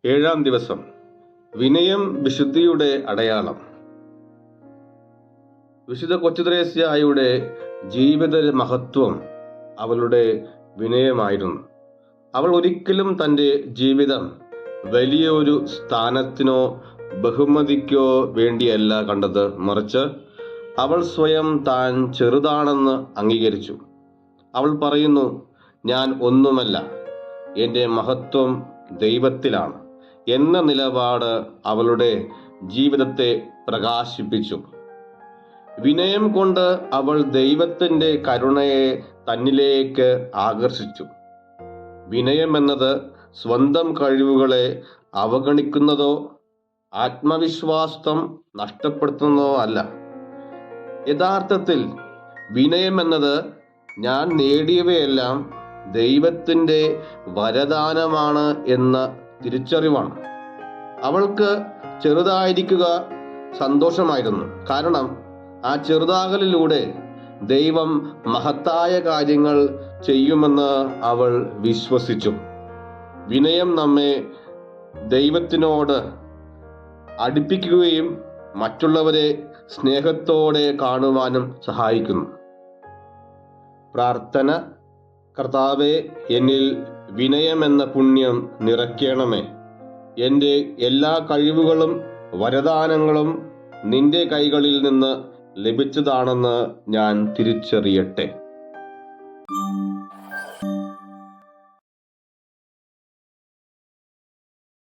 ഏഴാം ദിവസം. വിനയം വിശുദ്ധിയുടെ അടയാളം. വിശുദ്ധ കൊച്ചുത്രേസ്യായുടെ ജീവിത മഹത്വം അവളുടെ വിനയമായിരുന്നു. അവൾ ഒരിക്കലും തൻ്റെ ജീവിതം വലിയൊരു സ്ഥാനത്തിനോ ബഹുമതിക്കോ വേണ്ടിയല്ല കണ്ടത്, മറിച്ച് അവൾ സ്വയം താൻ ചെറുതാണെന്ന് അംഗീകരിച്ചു. അവൾ പറയുന്നു, ഞാൻ ഒന്നുമല്ല, എൻ്റെ മഹത്വം ദൈവത്തിലാണ് എന്ന നിലപാട് അവളുടെ ജീവിതത്തെ പ്രകാശിപ്പിച്ചു. വിനയം കൊണ്ട് അവൾ ദൈവത്തിൻ്റെ കരുണയെ തന്നിലേക്ക് ആകർഷിച്ചു. വിനയം എന്നത് സ്വന്തം കഴിവുകളെ അവഗണിക്കുന്നതോ ആത്മവിശ്വാസം നഷ്ടപ്പെടുത്തുന്നതോ അല്ല. യഥാർത്ഥത്തിൽ വിനയം എന്നത് ഞാൻ നേടിയവയെല്ലാം ദൈവത്തിൻ്റെ വരദാനമാണ് എന്ന തിരിച്ചറിവാണ്. അവൾക്ക് ചെറുതായിരിക്കുക സന്തോഷമായിരുന്നു, കാരണം ആ ചെറുതാകലിലൂടെ ദൈവം മഹത്തായ കാര്യങ്ങൾ ചെയ്യുമെന്ന് അവൾ വിശ്വസിച്ചു. വിനയം നമ്മെ ദൈവത്തിനോട് അടുപ്പിക്കുകയും മറ്റുള്ളവരെ സ്നേഹത്തോടെ കാണുവാനും സഹായിക്കുന്നു. പ്രാർത്ഥന. കർത്താവേ, എന്നിൽ വിനയമെന്ന പുണ്യം നിറയ്ക്കണമേ. എൻ്റെ എല്ലാ കഴിവുകളും വരദാനങ്ങളും നിന്റെ കൈകളിൽ നിന്ന് ലഭിച്ചതാണെന്ന് ഞാൻ തിരിച്ചറിയട്ടെ.